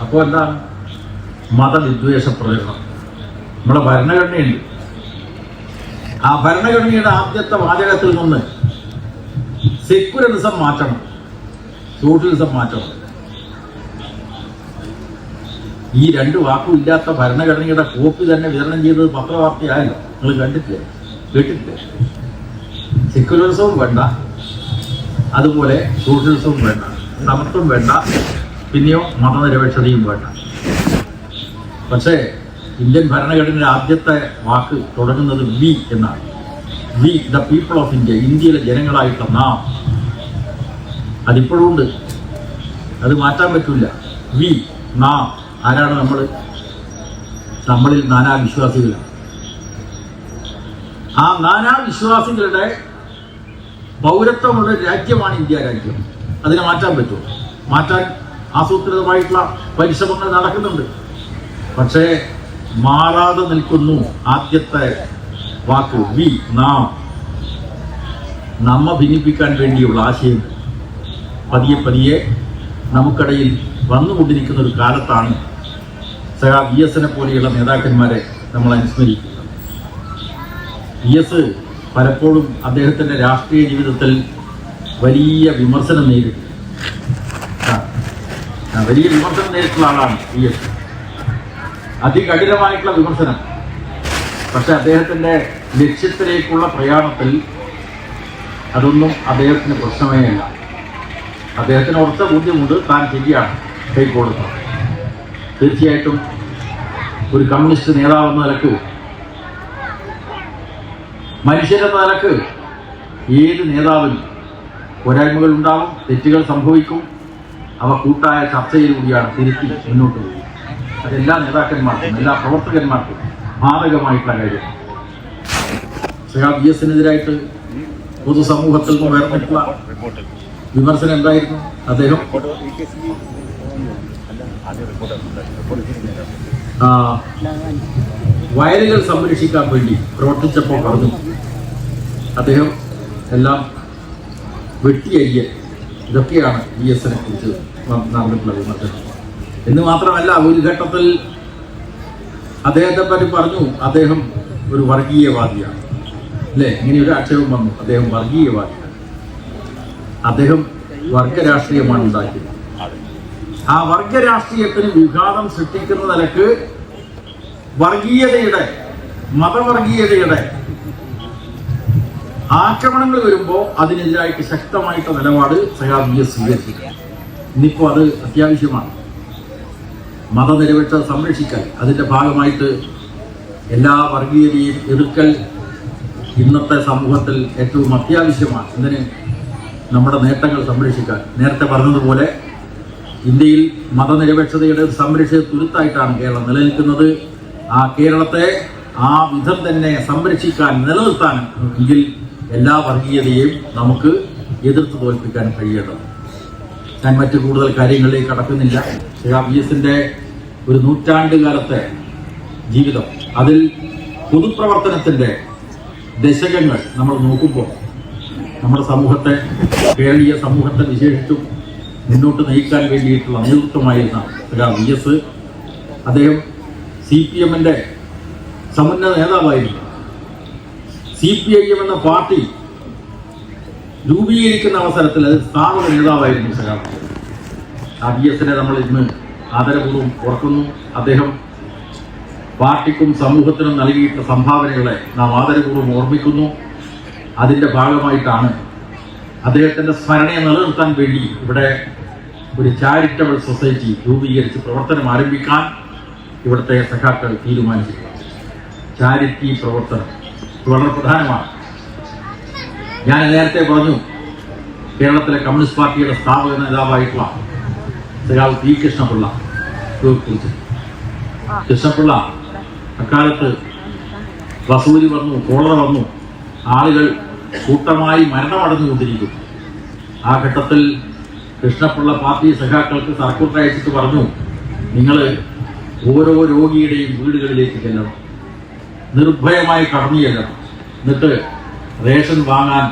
അപ്പോൾ എന്താണ് മതവിദ്വേഷ പ്രചരണം? നമ്മുടെ ഭരണഘടനയുണ്ട്. ആ ഭരണഘടനയുടെ ആദ്യത്തെ വാചകത്തിൽ നിന്ന് സെക്യുലറിസം മാറ്റണം, സോഷ്യലിസം മാറ്റണം. ഈ രണ്ട് വാക്കും ഇല്ലാത്ത ഭരണഘടനയുടെ കോപ്പി തന്നെ വിതരണം ചെയ്തത് പത്രവാർത്തയായല്ലോ. നിങ്ങൾ കേട്ടിട്ടില്ലേ? സെക്യുലറിസവും വേണ്ട, അതുപോലെ സോഷ്യലിസവും വേണ്ട, സമത്വം വേണ്ട, പിന്നെയോ മതനിരപേക്ഷതയും വേണ്ട. പക്ഷേ ഇന്ത്യൻ ഭരണഘടനയുടെ ആദ്യത്തെ വാക്ക് തുടങ്ങുന്നത് വി എന്നാണ്. We the people of India, ഇന്ത്യയിലെ ജനങ്ങളായിട്ടുള്ള നാം. അതിപ്പോഴും ഉണ്ട്, അത് മാറ്റാൻ പറ്റില്ല. വി, നാം. ആരാണ് നമ്മൾ? നമ്മളിൽ നാനാവിശ്വാസികളാണ്. ആ നാനാവിശ്വാസികളുടെ പൗരത്വമുള്ള രാജ്യമാണ് ഇന്ത്യ രാജ്യം. അതിനെ മാറ്റാൻ പറ്റുമോ? മാറ്റാൻ ആസൂത്രിതമായിട്ടുള്ള പരിശ്രമങ്ങൾ നടക്കുന്നുണ്ട്. പക്ഷേ മാറാതെ നിൽക്കുന്നു ആദ്യത്തെ വാക്ക് വി, നാം. നമ്മെ ഭിന്നിപ്പിക്കാൻ വേണ്ടിയുള്ള ആശയം പതിയെ പതിയെ നമുക്കിടയിൽ വന്നുകൊണ്ടിരിക്കുന്ന ഒരു കാലത്താണ് സഹാ വി എസിനെ പോലെയുള്ള നേതാക്കന്മാരെ നമ്മൾ അനുസ്മരിക്കുന്നത്. വി എസ് പലപ്പോഴും അദ്ദേഹത്തിൻ്റെ രാഷ്ട്രീയ ജീവിതത്തിൽ വലിയ വിമർശനം നേരിട്ടു. വലിയ വിമർശനം നേരിട്ടുള്ള ആളാണ് വി എസ്. അതികഠിനമായിട്ടുള്ള വിമർശനം. പക്ഷെ അദ്ദേഹത്തിൻ്റെ ലക്ഷ്യത്തിലേക്കുള്ള പ്രയാണത്തിൽ അതൊന്നും അദ്ദേഹത്തിന് പ്രശ്നമേ അല്ല. അദ്ദേഹത്തിന് ഉറച്ച ബോധ്യമുണ്ട്, താൻ ശരിയാണ് കൈക്കൊടുത്തത്. തീർച്ചയായിട്ടും ഒരു കമ്മ്യൂണിസ്റ്റ് നേതാവെന്ന നിലക്ക്, മനുഷ്യരെന്ന നിലക്ക് ഏത് നേതാവിനും പോരായ്മകൾ ഉണ്ടാവും, തെറ്റുകൾ സംഭവിക്കും. അവ കൂട്ടായ ചർച്ചയിലൂടെയാണ് തിരുത്തി മുന്നോട്ട് പോകുന്നത്. അതെല്ലാ നേതാക്കന്മാർക്കും എല്ലാ പ്രവർത്തകന്മാർക്കും ബാധകമായിട്ടുള്ള കാര്യം. സഹാ വി എസിനെതിരായിട്ട് പൊതുസമൂഹത്തിൽ നിന്ന് ഉയർന്നിട്ടുള്ള വിമർശനം എന്തായിരുന്നു? അദ്ദേഹം വയലുകൾ സംരക്ഷിക്കാൻ വേണ്ടി പ്രവർത്തിച്ചപ്പോൾ പറഞ്ഞു അദ്ദേഹം എല്ലാം വെട്ടിയയ്യൽ. ഇതൊക്കെയാണ് വി എസിനെ കുറിച്ച് നടന്നിട്ടുള്ള വിമർശനം. എന്ന് മാത്രമല്ല, ഒരു ഘട്ടത്തിൽ അദ്ദേഹത്തെ പറ്റി പറഞ്ഞു അദ്ദേഹം ഒരു വർഗീയവാദിയാണ്. അല്ലേ? ഇങ്ങനെയൊരു ആക്ഷേപം വന്നു. അദ്ദേഹം വർഗീയവാദിയാണ്. അദ്ദേഹം വർഗരാഷ്ട്രീയമാണ് ഉണ്ടാക്കിയത്. ആ വർഗരാഷ്ട്രീയത്തിന് വിഘാതം സൃഷ്ടിക്കുന്ന നിലക്ക് വർഗീയതയുടെ, മതവർഗീയതയുടെ ആക്രമണങ്ങൾ വരുമ്പോൾ അതിനെതിരായിട്ട് ശക്തമായിട്ട് നിലപാട് സഹാ വി എസ് സ്വീകരിക്കുക. ഇന്നിപ്പോൾ അത് അത്യാവശ്യമാണ്. മതനിരപേക്ഷത സംരക്ഷിക്കൽ, അതിൻ്റെ ഭാഗമായിട്ട് എല്ലാ വർഗീയതയും എതിർക്കൽ ഇന്നത്തെ സമൂഹത്തിൽ ഏറ്റവും അത്യാവശ്യമാണ്. ഇതിന് നമ്മുടെ നേട്ടങ്ങൾ സംരക്ഷിക്കാൻ. നേരത്തെ പറഞ്ഞതുപോലെ ഇന്ത്യയിൽ മതനിരപേക്ഷതയുടെ സംരക്ഷിത തുരുത്തായിട്ടാണ് കേരളം നിലനിൽക്കുന്നത്. ആ കേരളത്തെ ആ വിധം തന്നെ സംരക്ഷിക്കാൻ, നിലനിർത്താൻ എങ്കിൽ എല്ലാ വർഗീയതയെയും നമുക്ക് എതിർത്ത് തോൽപ്പിക്കാൻ കഴിയേണ്ടത്. ഞാൻ മറ്റു കൂടുതൽ കാര്യങ്ങളിലേക്ക് കടക്കുന്നില്ല. സഹാ വി എസിൻ്റെ ഒരു നൂറ്റാണ്ടുകാലത്തെ ജീവിതം, അതിൽ പൊതുപ്രവർത്തനത്തിൻ്റെ ദശകങ്ങൾ നമ്മൾ നോക്കുമ്പോൾ നമ്മുടെ സമൂഹത്തെ, കേരളീയ സമൂഹത്തെ വിശേഷിച്ചും മുന്നോട്ട് നയിക്കാൻ വേണ്ടിയിട്ടുള്ള നേതൃത്വമായിരുന്ന സഹാ വി എസ്. അദ്ദേഹം CPM-ന്റെ സമുന്നത നേതാവായിരുന്നു. CPIM എന്ന പാർട്ടി രൂപീകരിക്കുന്ന അവസരത്തിൽ അത് സ്ഥാപക നേതാവായിരുന്നു സഹാ വി എസിനെ നമ്മൾ ഇന്ന് ആദരപൂർവ്വം ഓർക്കുന്നു. അദ്ദേഹം പാർട്ടിക്കും സമൂഹത്തിനും നൽകിയിട്ടുള്ള സംഭാവനകളെ നാം ആദരപൂർവ്വം ഓർമ്മിക്കുന്നു. അതിൻ്റെ ഭാഗമായിട്ടാണ് അദ്ദേഹത്തിൻ്റെ സ്മരണയെ നിലനിർത്താൻ വേണ്ടി ഇവിടെ ഒരു ചാരിറ്റബിൾ സൊസൈറ്റി രൂപീകരിച്ച് പ്രവർത്തനം ആരംഭിക്കാൻ ഇവിടുത്തെ സഖാക്കൾ തീരുമാനിച്ചിട്ടുണ്ട്. ചാരിറ്റി പ്രവർത്തനം വളരെ പ്രധാനമാണ്. ഞാൻ നേരത്തെ പറഞ്ഞു, കേരളത്തിലെ കമ്മ്യൂണിസ്റ്റ് പാർട്ടിയുടെ സ്ഥാപക നേതാവായിട്ടുള്ള സഖാവ് പി കൃഷ്ണപിള്ള കുറിച്ച്. കൃഷ്ണപിള്ള അക്കാലത്ത് വസൂരി വന്നു, കോളറ വന്നു, ആളുകൾ കൂട്ടമായി മരണമടഞ്ഞുകൊണ്ടിരിക്കുന്നു. ആ ഘട്ടത്തിൽ കൃഷ്ണപിള്ള പാർട്ടി സഖാക്കൾക്ക് സർക്കുലർ അയച്ചിട്ട് പറഞ്ഞു, നിങ്ങൾ ഓരോ രോഗിയുടെയും വീടുകളിലേക്ക് ചെല്ലണം, നിർഭയമായി കടന്നു ചെല്ലണം. എന്നിട്ട് റേഷൻ വാങ്ങാൻ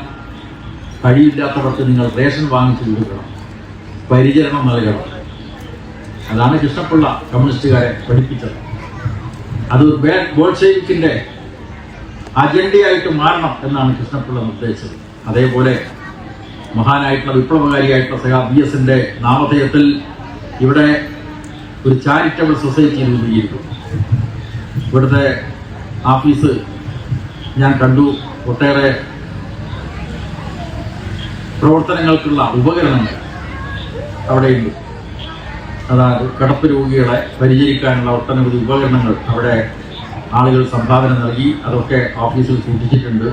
കഴിയില്ലാത്തവർക്ക് നിങ്ങൾ റേഷൻ വാങ്ങിച്ചു കൊടുക്കണം, പരിചരണം നൽകണം. അതാണ് കൃഷ്ണപിള്ള കമ്മ്യൂണിസ്റ്റുകാരെ പഠിപ്പിച്ചത്. അത് ബോൾഷെവിക്കിന്റെ അജണ്ടയായിട്ട് മാറണം എന്നാണ് കൃഷ്ണപിള്ള നിർദ്ദേശിച്ചത്. അതേപോലെ മഹാനായിട്ടുള്ള വിപ്ലവകാരിയായിട്ടുള്ള സഖാവ് VS-ന്റെ നാമധേയത്തിൽ ഇവിടെ ഒരു ചാരിറ്റബിൾ സൊസൈറ്റി രൂപീകരിക്കും. ഇവിടുത്തെ ഓഫീസ് ഞാൻ കണ്ടു. ഒട്ടേറെ പ്രവർത്തനങ്ങൾക്കുള്ള ഉപകരണങ്ങൾ അവിടെയുണ്ട്. അതായത് കിടപ്പ് രോഗികളെ പരിചരിക്കാനുള്ള ഒട്ടനവധി ഉപകരണങ്ങൾ അവിടെ ആളുകൾ സംഭാവന നൽകി. അതൊക്കെ ഓഫീസിൽ സൂക്ഷിച്ചിട്ടുണ്ട്.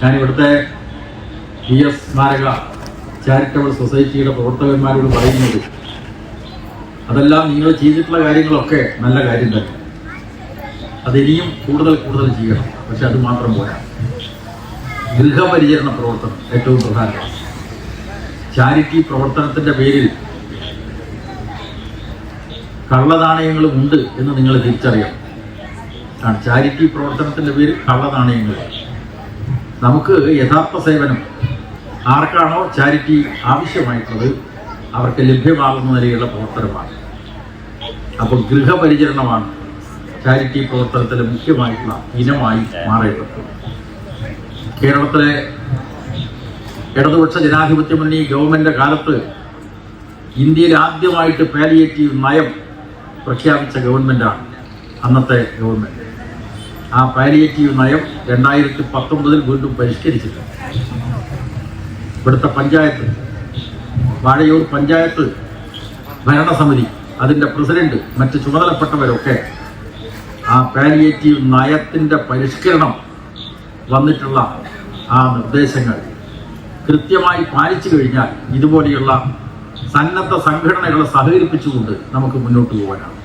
ഞാനിവിടുത്തെ VS സ്മാരക ചാരിറ്റബിൾ സൊസൈറ്റിയുടെ പ്രവർത്തകന്മാരോട് പറയുന്നത്, അതെല്ലാം നിങ്ങൾ ചെയ്തിട്ടുള്ള കാര്യങ്ങളൊക്കെ നല്ല കാര്യം തന്നെ. അതിനിയും കൂടുതൽ ചെയ്യണം. പക്ഷെ അത് മാത്രം പോരാ. ഗൃഹപരിചരണ പ്രവർത്തനം ഏറ്റവും പ്രധാനമാണ്. ചാരിറ്റി പ്രവർത്തനത്തിന്റെ പേരിൽ കള്ളനാണയങ്ങളും ഉണ്ട് എന്ന് നിങ്ങൾ തിരിച്ചറിയണം. ചാരിറ്റി പ്രവർത്തനത്തിന്റെ പേരിൽ കള്ളനാണയങ്ങൾ. നമുക്ക് യഥാർത്ഥ സേവനം ആർക്കാണോ ചാരിറ്റി ആവശ്യമായിട്ടുള്ളത് അവർക്ക് ലഭ്യമാകുന്ന നിലയിലുള്ള പ്രവർത്തനമാണ്. അപ്പോൾ ഗൃഹപരിചരണമാണ് ചാരിറ്റി പ്രവർത്തനത്തിലെ മുഖ്യമായിട്ടുള്ള ഇനമായി മാറേണ്ടത്. കേരളത്തിലെ ഇടതുപക്ഷ ജനാധിപത്യ മുന്നണി ഗവൺമെന്റ് കാലത്ത് ഇന്ത്യയിൽ ആദ്യമായിട്ട് പാലിയേറ്റീവ് നയം പ്രഖ്യാപിച്ച ഗവൺമെന്റാണ് അന്നത്തെ ഗവൺമെന്റ്. ആ പാലിയേറ്റീവ് നയം 2019 വീണ്ടും പരിഷ്കരിച്ചിട്ടുണ്ട്. ഇവിടുത്തെ പഞ്ചായത്ത്, വാഴയൂർ പഞ്ചായത്ത് ഭരണസമിതി, അതിൻ്റെ പ്രസിഡന്റ്, മറ്റ് ചുമതലപ്പെട്ടവരൊക്കെ ആ പാലിയേറ്റീവ് നയത്തിൻ്റെ പരിഷ്കരണം വന്നിട്ടുള്ള ആ നിർദ്ദേശങ്ങൾ കൃത്യമായി പാലിച്ചു കഴിഞ്ഞാൽ ഇതുപോലെയുള്ള സന്നദ്ധ സംഘടനകളെ സഹകരിപ്പിച്ചുകൊണ്ട് നമുക്ക് മുന്നോട്ട് പോകാനാണ്.